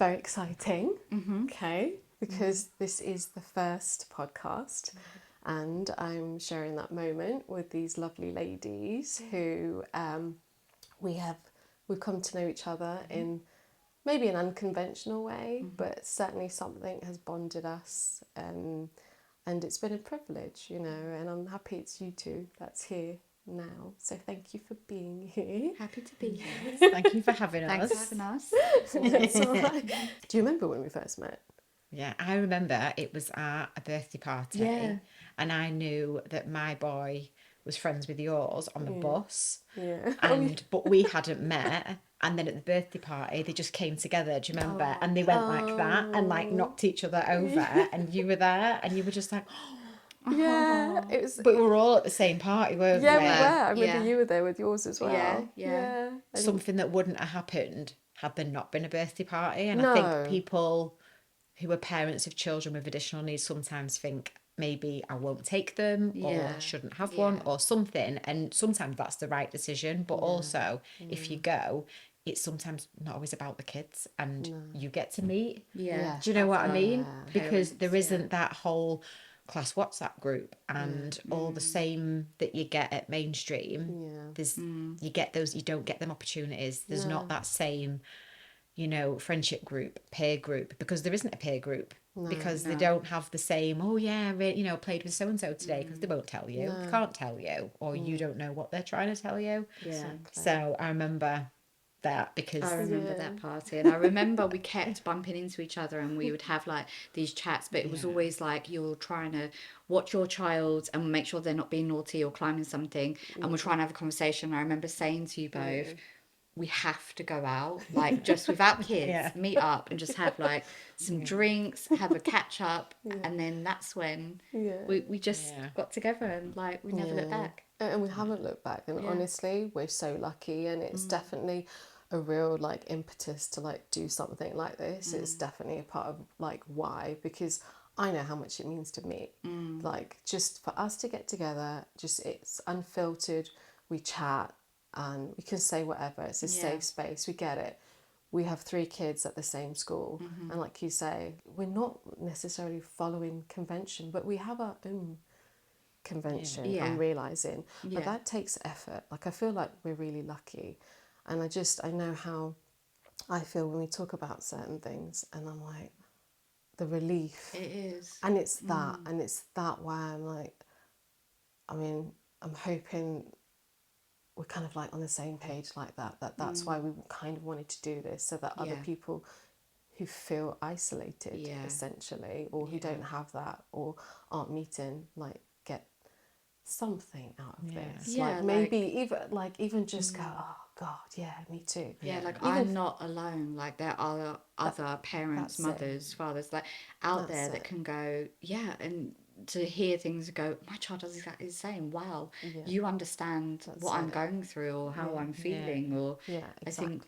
very exciting, okay, because this is the first podcast, and I'm sharing that moment with these lovely ladies who we've come to know each other in maybe an unconventional way, but certainly something has bonded us, and it's been a privilege, you know, and I'm happy it's you two that's here now. So thank you for being here. Happy to be here. Thank you for having us. Thanks for having us. That's all right. Do you remember when we first met? Yeah, I remember it was at a birthday party, Yeah. and I knew that my boy was friends with yours on the bus, Yeah. but we hadn't met. And then at the birthday party, they just came together. Do you remember? And they went like that and like knocked each other over. And you were there, and you were just like, Yeah, it was. but we were all at the same party, weren't Yeah, we? we were. I remember Yeah. you were there with yours as well. Yeah. And Something that wouldn't have happened had there not been a birthday party. And No. I think people who are parents of children with additional needs sometimes think maybe I won't take them or Yeah. shouldn't have one or something. And sometimes that's the right decision. But also, if you go, it's sometimes not always about the kids, and you get to meet. Yeah. Do you know what I mean? Because Parents, there isn't that whole class WhatsApp group and all the same that you get at mainstream. There's you get those, you don't get them opportunities. There's not that same, you know, friendship group, peer group, because there isn't a peer group. Because they don't have the same, oh yeah, you know, played with so-and-so today, because they won't tell you. They can't tell you, or you don't know what they're trying to tell you. Yeah. So I remember that, because I remember that party, and I remember we kept bumping into each other, and we would have like these chats, but it was always like you're trying to watch your child and make sure they're not being naughty or climbing something, and we're trying to have a conversation. I remember saying to you both, we have to go out, like just without kids, meet up and just have like some drinks, have a catch up, and then that's when we just got together, and like we never looked back. And we haven't looked back. And honestly, we're so lucky, and it's definitely a real like impetus to like do something like this. It's definitely a part of like why, because I know how much it means to me. Like just for us to get together, just it's unfiltered. We chat and we can say whatever. It's a safe space. We get it. We have 3 kids at the same school, and like you say, we're not necessarily following convention, but we have our own convention. I'm realizing, but that takes effort. Like I feel like we're really lucky, and I know how I feel when we talk about certain things, and I'm like, the relief. It is. And it's that, and it's that why I'm like, I mean, I'm hoping we're kind of like on the same page like that. That's why we kind of wanted to do this, so that other people who feel isolated, essentially, or who don't have that, or aren't meeting, like get something out of this. Yeah, like maybe even just go, oh God, yeah, me too. Yeah, like I'm not alone. Like there are other parents, mothers, fathers, like out there that can go, yeah, and to hear things go, my child does exactly the same. Wow, you understand what I'm going through or how I'm feeling, or exactly. I think,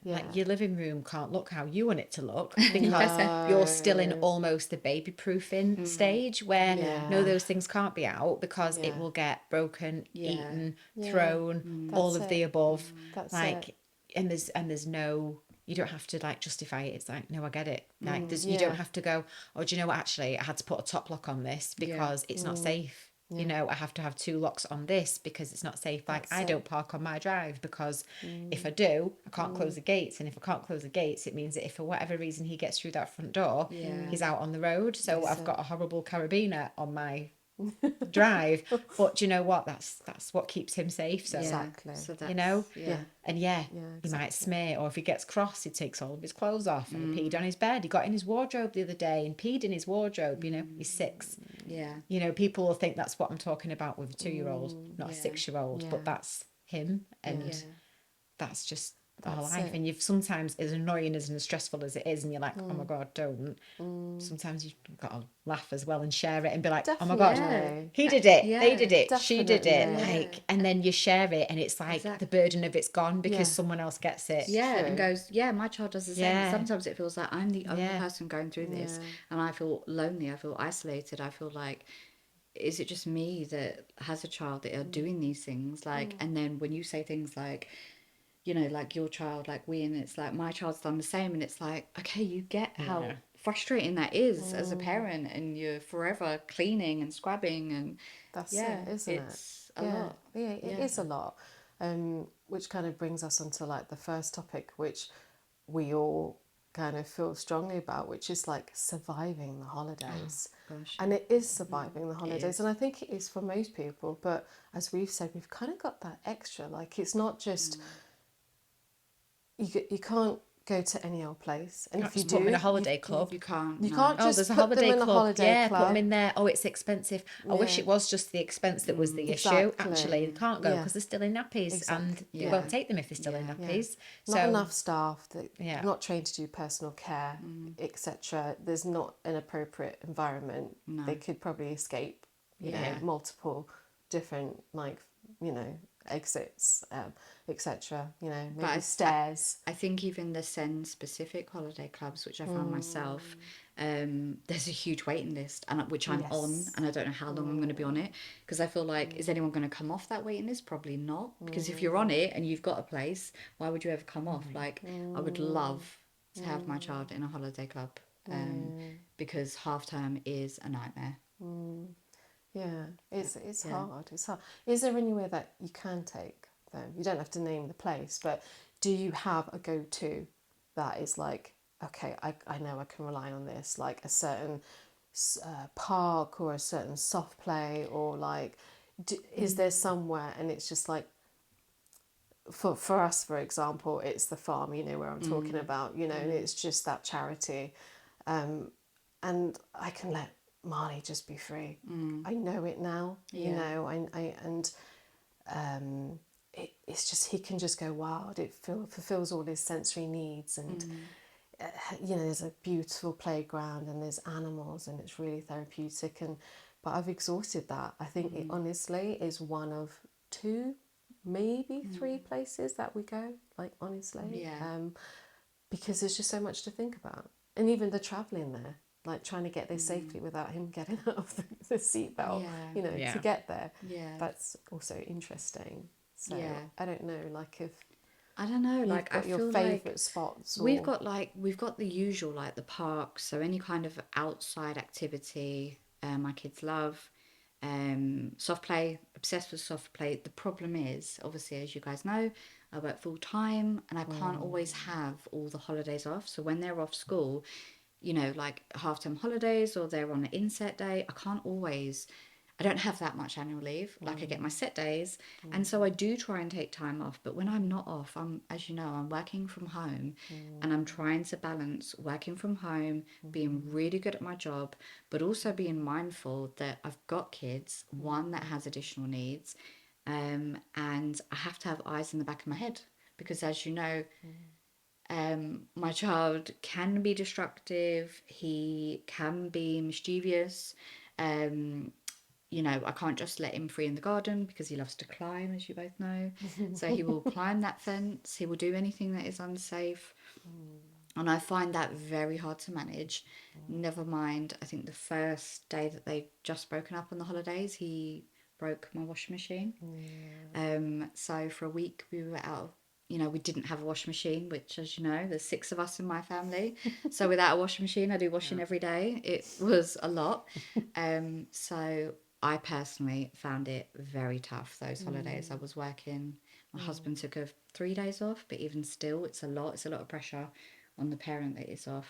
like your living room can't look how you want it to look, because you're still in almost the baby proofing stage where no, those things can't be out, because it will get broken, eaten, thrown, all of the above. That's like it. and there's no, you don't have to like justify it. It's like, no, I get it. Like you don't have to go, oh, do you know what, actually I had to put a top lock on this because it's not safe. You know, I have to have 2 locks on this because it's not safe. Like I don't park on my drive, because if I do, I can't close the gates, and if I can't close the gates, it means that if for whatever reason he gets through that front door, he's out on the road. So I've got a horrible carabiner on my drive, but do you know what, that's what keeps him safe. So Exactly. So that's, you know, and he exactly. might smear, or if he gets cross, he takes all of his clothes off, and he peed on his bed. He got in his wardrobe the other day and peed in his wardrobe. You know, he's 6. You know, people will think that's what I'm talking about with a 2-year-old, not a 6-year-old, but that's him, and that's just our life. And you've sometimes, as annoying as and as stressful as it is, and you're like, oh my God, don't. Sometimes you've got to laugh as well and share it and be like, oh my God, he did it, they did it, she did it, like, and then you share it, and it's like the burden of it's gone because someone else gets it. And goes, my child does the same. Sometimes it feels like I'm the only person going through this, and I feel lonely, I feel isolated, I feel like, is it just me that has a child that are doing these things? Like, and then when you say things like, you know, like your child, like we, and it's like my child's done the same, and it's like, okay, you get how Yeah. frustrating that is as a parent, and you're forever cleaning and scrubbing, and That's yeah, it, isn't it? it's a Yeah, lot. yeah, it Yeah. is a lot. Which kind of brings us onto like the first topic, which we all kind of feel strongly about, which is like surviving the holidays. Gosh, And it is surviving the it holidays, is. and I think it is for most people. But as we've said, we've kind of got that extra. Like it's not just you can't go to any old place, and Can't if you just put them in do, a holiday club. You can't. you No. can't Oh, there's just a put them holiday in a club. holiday Yeah, put them club. in there. Oh, it's expensive. I wish Yeah. it was just the expense that was the issue. Exactly. Actually, they can't go Yeah. because they're still in nappies, Exactly. and they Yeah. won't take them if they're still in Yeah. nappies. Not So enough staff, that Yeah. not trained to do personal care, etc. There's not an appropriate environment. No. They could probably escape, you know, Yeah. multiple different, like, you know, exits, etc. You know, maybe stairs. I think even the Sen specific holiday clubs, which I found myself, there's a huge waiting list, and which I'm on, Yes. and I don't know how long I'm going to be on it, because I feel like, is anyone going to come off that waiting list? Probably not, because if you're on it and you've got a place, why would you ever come off? Like, I would love to have my child in a holiday club, because half term is a nightmare. Yeah, it's Yeah. hard. It's hard. Is there anywhere that you can take them? You don't have to name the place, but do you have a go-to that is like, okay, I know I can rely on this, like a certain park or a certain soft play, or like, is there somewhere, and it's just like, for us, for example, it's the farm, you know, where I'm talking about, you know, and it's just that charity. And I can let Marley just be free. I know it now, you know, it's just, he can just go wild. It fulfills all his sensory needs, and you know, there's a beautiful playground and there's animals, and it's really therapeutic. But I've exhausted that. I think it honestly is one of two, maybe three places that we go. Like honestly, Yeah. because there's just so much to think about, and even the travelling there, like trying to get there safely without him getting out of the seatbelt, Yeah. you know, Yeah. to get there. Yeah. That's also interesting. So Yeah. I don't know, like if I don't know, you've like I got your feel favourite like spots, we've or got the usual, like the parks, so any kind of outside activity my kids love. Soft play, obsessed with soft play. The problem is, obviously, as you guys know, I work full time and I can't always have all the holidays off. So when they're off school, you know, like half term holidays or they're on an inset day, I don't have that much annual leave. Like I get my set days. And so I do try and take time off. But when I'm not off, as you know, I'm working from home, and I'm trying to balance working from home, being really good at my job, but also being mindful that I've got kids, one that has additional needs, and I have to have eyes in the back of my head, because as you know, my child can be destructive, he can be mischievous. Um, you know, I can't just let him free in the garden because he loves to climb, as you both know. So he will climb that fence, he will do anything that is unsafe. And I find that very hard to manage. Never mind, I think the first day that they'd just broken up on the holidays, he broke my washing machine. So for a week we were out of, you know, we didn't have a washing machine, which, as you know, there's 6 of us in my family. So without a washing machine, I do washing every day. It was a lot. So I personally found it very tough, those holidays. I was working. My husband took 3 days off, but even still, it's a lot. It's a lot of pressure on the parent that is off.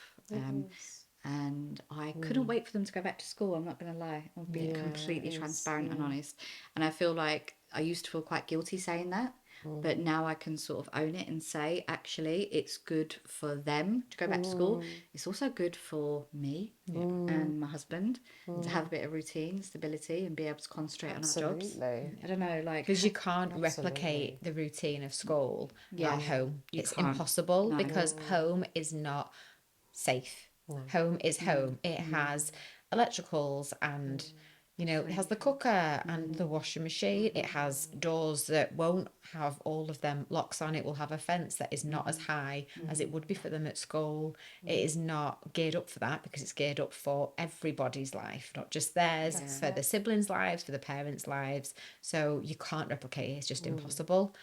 And I couldn't wait for them to go back to school. I'm not going to lie. I'll be completely transparent and honest. And I feel like I used to feel quite guilty saying that. But now I can sort of own it and say, actually, it's good for them to go back to school. It's also good for me and my husband to have a bit of routine, stability, and be able to concentrate on our jobs. absolutely. I don't know, like, because you can't replicate the routine of school at home. you It's can't. impossible No. because home is not safe. Home is home. It has electricals and, you know, it has the cooker and the washing machine. It has doors that won't have all of them locks on. It will have a fence that is not as high as it would be for them at school. It is not geared up for that because it's geared up for everybody's life, not just theirs, for the siblings' lives, for the parents' lives. So you can't replicate it. It's just impossible.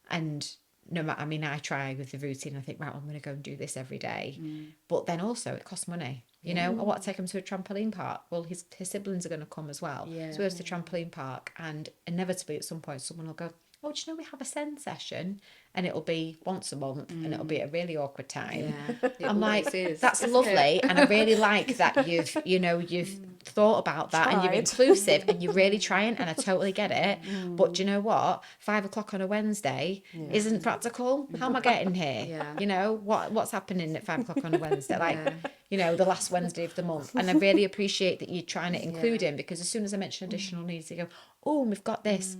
And no matter, I mean, I try with the routine. I think, right, well, I'm going to go and do this every day. But then also it costs money. You know, I want to take him to a trampoline park. Well, his siblings are going to come as well. Yeah. So we go to the trampoline park, and inevitably at some point someone will go, oh, do you know we have a Sen session? And it'll be once a month, and it'll be a really awkward time. Yeah. I'm like, is, that's lovely, and I really like that you've thought about that, and you're Tried. inclusive, and you're really trying, and I totally get it. But do you know what? 5 o'clock on a Wednesday isn't practical. How am I getting here? Yeah. You know, what's happening at 5 o'clock on a Wednesday? Like, you know, the last Wednesday of the month. And I really appreciate that you're trying to include him, because as soon as I mention additional needs, they go, oh, we've got this.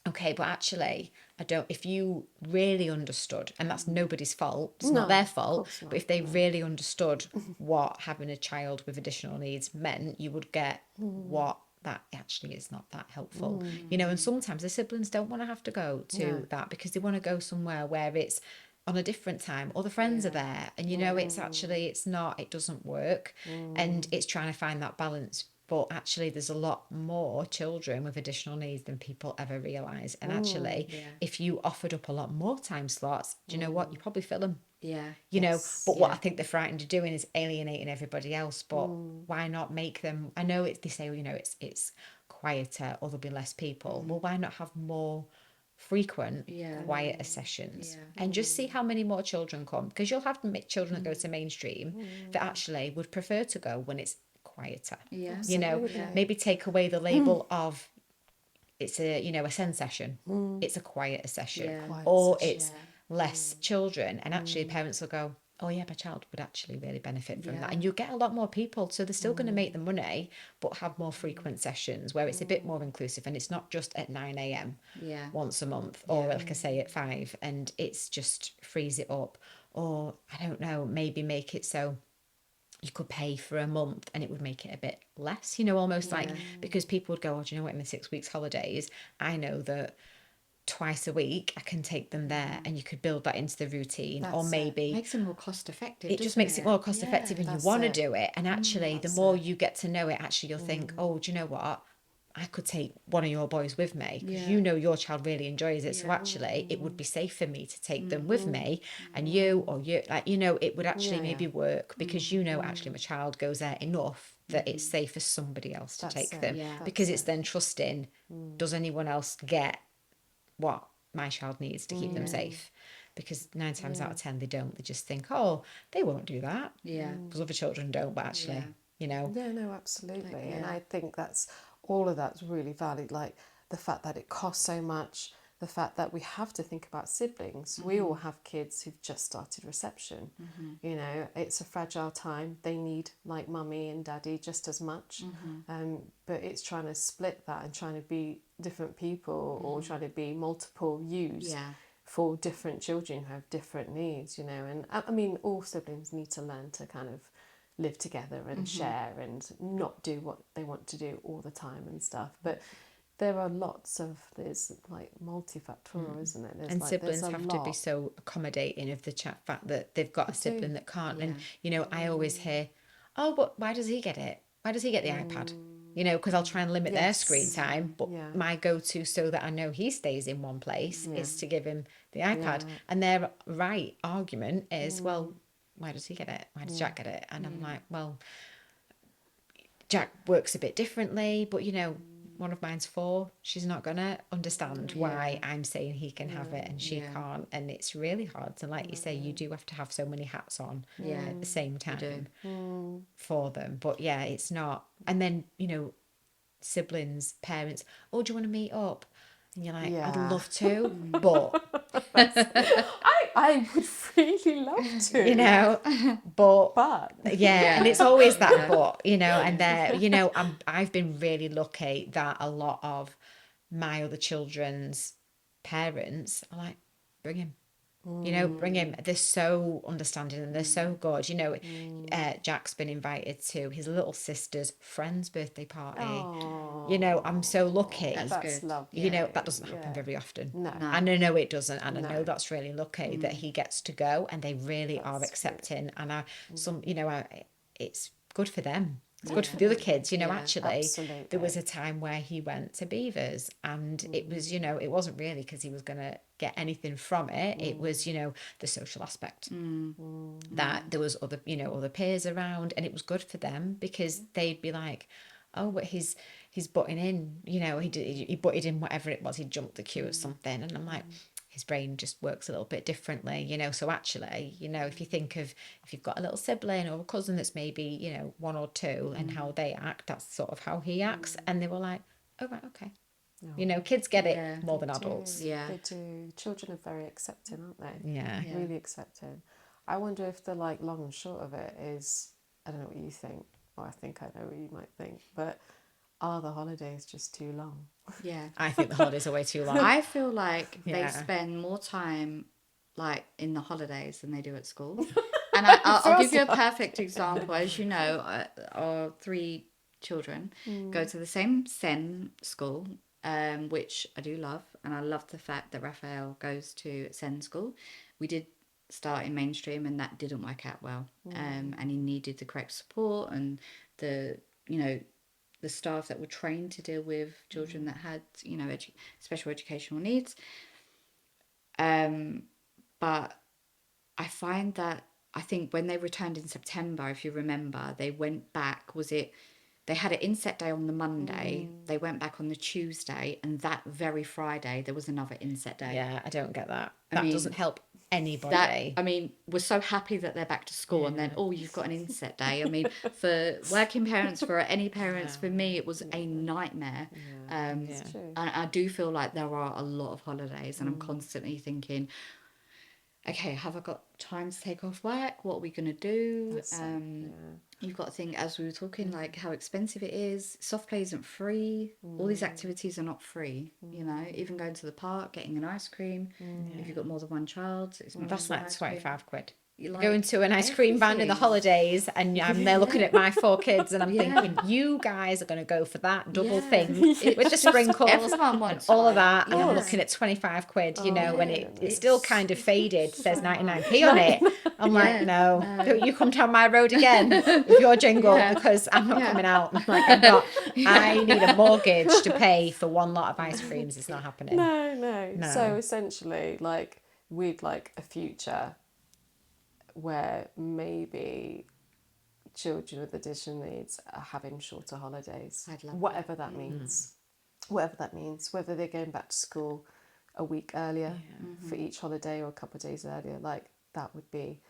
Okay, but actually, I don't. If you really understood, and that's nobody's fault, it's not their fault, but if they really understood what having a child with additional needs meant, you would get what that actually is not that helpful. You know, and sometimes the siblings don't want to have to go to that, because they want to go somewhere where it's on a different time, or the friends are there, and you know, it's actually, it's not, it doesn't work, and it's trying to find that balance. But actually, there's a lot more children with additional needs than people ever realise. And actually, if you offered up a lot more time slots, do you know what? You probably fill them. Yeah. You know, but what I think they're frightened of doing is alienating everybody else. But why not make them? I know they say, you know, it's quieter, or there'll be less people. Well, why not have more frequent, quieter sessions, and just see how many more children come? Because you'll have children that go to mainstream that actually would prefer to go when it's quieter. You know, maybe take away the label of it's a, you know, a Sen session, it's a quieter session, or it's less children, and actually parents will go, oh yeah, my child would actually really benefit from that, and you'll get a lot more people, so they're still going to make the money, but have more frequent sessions where it's a bit more inclusive, and it's not just at 9 a.m. once a month, or like I say at 5, and it's just frees it up. Or I don't know, maybe make it so you could pay for a month, and it would make it a bit less, you know, almost like, because people would go, oh, do you know what, in the 6 weeks holidays, I know that twice a week I can take them there, and you could build that into the routine. Or maybe makes it more cost effective. It just makes it more cost effective, and you want to do it. And actually, the more you get to know it, actually you'll think, oh, do you know what, I could take one of your boys with me, because you know your child really enjoys it. So actually, it would be safe for me to take them with me, and you, like, you know, it would actually maybe work, because you know, actually my child goes there enough that it's safe for somebody else to take them, because it's then trusting, does anyone else get what my child needs to keep them safe? Because 9 times out of 10 they don't. They just think, oh, they won't do that, because other children don't. But actually, you know, no, absolutely. And I think all of that's really valid, like the fact that it costs so much, the fact that we have to think about siblings. We all have kids who've just started reception. You know, it's a fragile time. They need like mummy and daddy just as much. But it's trying to split that, and trying to be different people, or trying to be multiple yous for different children who have different needs, you know. And I mean, all siblings need to learn to kind of live together and share, and not do what they want to do all the time and stuff. But there are there's like multifactorial, isn't it? And siblings have to be so accommodating of the fact that they've got a sibling that can't. And, you know, I always hear, oh, but why does he get it? Why does he get the iPad? You know, because I'll try and limit their screen time. But my go-to, so that I know he stays in one place, is to give him the iPad. And their right argument is, well, why does he get it? Why does Jack get it? And I'm like, well, Jack works a bit differently, but, you know, one of mine's 4. She's not gonna understand why I'm saying he can have it and she can't, and it's really hard. And like you say, you do have to have so many hats on at the same time for them. But yeah, it's not. And then, you know, siblings, parents, oh, do you want to meet up? And you're like, I'd love to, but I would really love to, you know, but and it's always that but, you know. And there, you know, I've been really lucky that a lot of my other children's parents are like, bring him. You know, bring him. They're so understanding, and they're so good. You know, Jack's been invited to his little sister's friend's birthday party. Aww. You know, I'm so lucky. That's good. Lovely. You know, that doesn't happen very often. No. And I know it doesn't, and I know that's really lucky that he gets to go, and they really are accepting. And some, you know, it's good for them. It's good for the other kids, you know. Actually, absolutely. there was a time where he went to Beavers, and it was, you know, it wasn't really because he was going to get anything from it. It was, you know, the social aspect that there was other, you know, other peers around, and it was good for them because they'd be like, oh, but he's butting in, you know, he butted in whatever it was, he jumped the queue or something, and I'm like, his brain just works a little bit differently, you know. So actually, you know, if you think of, if you've got a little sibling or a cousin that's maybe, you know, 1 or 2 and how they act, that's sort of how he acts. And they were like, oh, right, okay. You know, kids get it more than adults. Yeah. They do. Children are very accepting, aren't they? Yeah. Really accepting. I wonder if the like long and short of it is, I don't know what you think, or I think I know what you might think, but are the holidays just too long? Yeah. I think the holidays are way too long. I feel like they Yeah. spend more time like in the holidays than they do at school. And I'll give you a perfect example. As you know, our 3 children go to the same SEN school, which I do love. And I love the fact that Raphael goes to SEN school. We did start in mainstream and that didn't work out well. And he needed the correct support and the, you know, the staff that were trained to deal with children that had, you know, special educational needs. But I find that, I think when they returned in September, if you remember, they went back, they had an inset day on the Monday, they went back on the Tuesday, and that very Friday there was another inset day. Yeah, I don't get that. I That mean, doesn't help anybody. we're so happy that they're back to school, and then, oh, you've got an inset day. I mean, for working parents, for any parents, for me, it was a nightmare. It's true. And I do feel like there are a lot of holidays, and I'm constantly thinking, okay, have I got time to take off work? What are we going to do? You've got to think, as we were talking, like how expensive it is. Soft play isn't free. All these activities are not free. You know, even going to the park, getting an ice cream. If you've got more than one child, it's not That's just like ice cream. 25 quid. You like Going to an ice cream van in the everything. holidays, and I'm there looking at my 4 kids, and I'm thinking, you guys are going to go for that double thing with the sprinkles everyone and wants all of one. that, and I'm Yeah. looking at 25 quid, you know, and it's it's still kind of faded, says 99p on it. I'm like, no, no. don't you come down my road again with your jingle, because I'm not coming out. Like, I need a mortgage to pay for one lot of ice creams. It's not happening. No. So essentially, like, we'd like a future where maybe children with additional needs are having shorter holidays. I'd love whatever that means. Whatever that means. Whether they're going back to school a week earlier for each holiday or a couple of days earlier, like that would be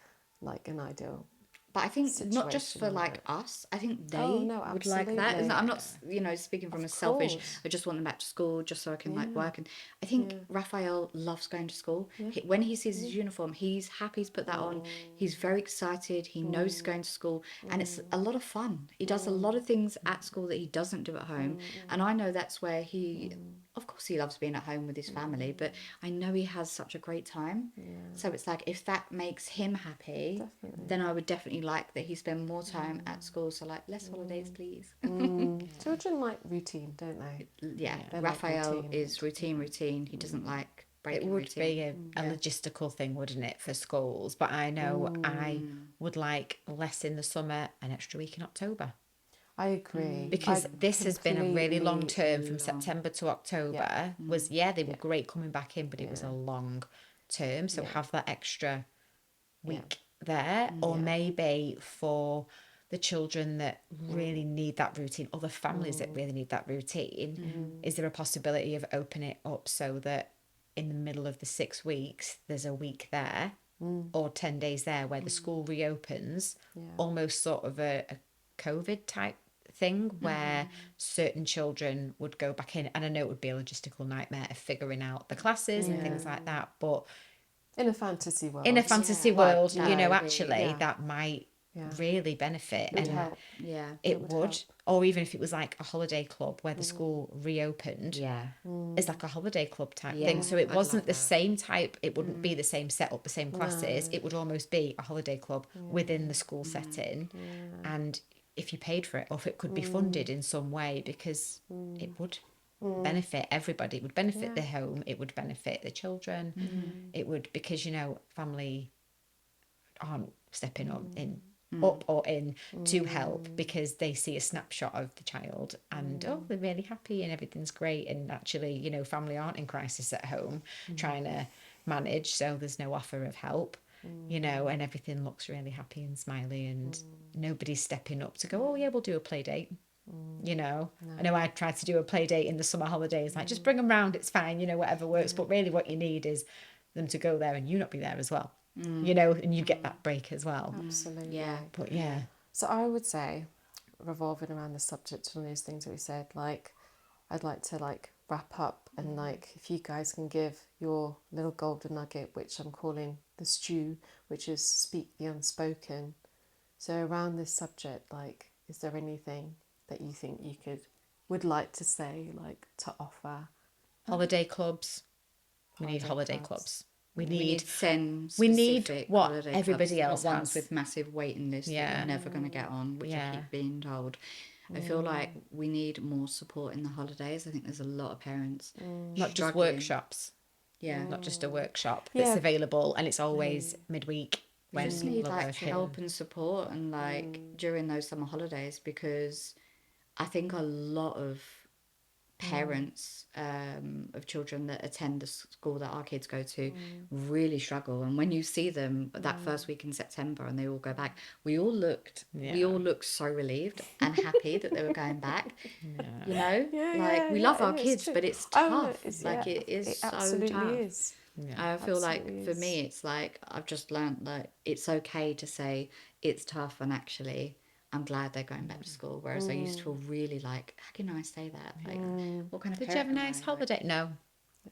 like an ideal. But I think not just for situation, like us, I think they no, would like that. absolutely. I'm not, you know, speaking from a selfish, I just want them back to school just so I can like work. And I think Raphael loves going to school. When he sees his uniform, he's happy to put that on. He's very excited. He knows he's going to school, and it's a lot of fun. He does a lot of things at school that he doesn't do at home. And I know that's where he, of course, he loves being at home with his family, but I know he has such a great time. So it's like, if that makes him happy, then I would definitely like that he spend more time at school. So like, less holidays, please. Children like routine, don't they? Yeah, They like Raphael routine. is routine. He doesn't like breaking It would routine. be a logistical thing, wouldn't it, for schools? But I know I would like less in the summer, an extra week in October. I agree. Because this has been a really long term from long. September to October. They were great coming back in, but it was a long term. So have that extra week there, or maybe for the children that really need that routine, or the families that really need that routine, is there a possibility of opening it up so that in the middle of the 6 weeks there's a week there or 10 days there where the school reopens, almost sort of a COVID type thing where certain children would go back in, and I know it would be a logistical nightmare of figuring out the classes and things like that, but in a fantasy world. world, that you know, would be- actually that might really benefit, Would and help. Yeah. it would would. help. Or even if it was like a holiday club where the school reopened, Yeah. as like a holiday club type Yeah, thing. So it I'd wasn't love the that. same type. It wouldn't be the same setup, the same classes. It would almost be a holiday club within the school setting, and if you paid for it, or if it could be funded in some way, because it would benefit everybody. It would benefit the home. It would benefit the children. It would, because, you know, family aren't stepping up in up or in to help, because they see a snapshot of the child and they're really happy and everything's great, and actually, you know, family aren't in crisis at home trying to manage, so there's no offer of help, you know, and everything looks really happy and smiley, and nobody's stepping up to go, oh yeah, we'll do a play date. You know, I know I tried to do a play date in the summer holidays, like just bring them round, it's fine, you know, whatever works. But really what you need is them to go there and you not be there as well, you know, and you get that break as well. Absolutely. Yeah. But yeah. So I would say, revolving around the subject on those things that we said, like, I'd like to like wrap up, and like if you guys can give your little golden nugget, which I'm calling the stew, which is speak the unspoken. So around this subject, like, is there anything that you think you would like to say, like, to offer? Holiday clubs. We need holiday clubs. We need SEN we need specific what holiday everybody clubs, else not ones has. with massive waiting lists that Yeah. you're never going to get on, which I keep being told. I feel like we need more support in the holidays. I think there's a lot of parents Not just struggling. workshops. Yeah. Not just a workshop that's available, and it's always midweek We when just people need are like working. help and support, and like during those summer holidays, because I think a lot of parents of children that attend the school that our kids go to really struggle. And when you see them that first week in September and they all go back, we all looked so relieved and happy that they were going back. You know, we love our kids, but it's tough. It is so absolutely tough. is. I feel like Absolutely for is. me, it's like I've just learned that it's okay to say it's tough, and actually I'm glad they're going back to school. Whereas I used to feel really like, how can I say that? Like, what kind of Did you have a parent am nice I? holiday? No.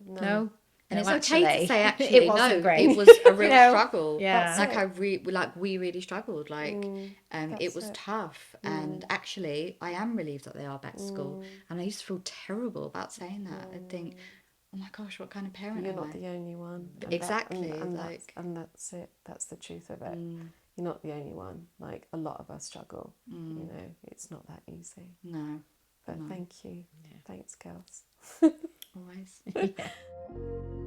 And No, it's okay to actually, say actually it wasn't great. it was a real No. struggle. Yeah. Like we really struggled. Like it was tough. And actually I am relieved that they are back to school. And I used to feel terrible about saying that. I'd think, oh my gosh, what kind of parent You're am not I? the only one. Exactly. That's it. That's the truth of it. You're not the only one. Like, a lot of us struggle. You know, it's not that easy. No. But thank you. Yeah. Thanks, girls. Always. Yeah.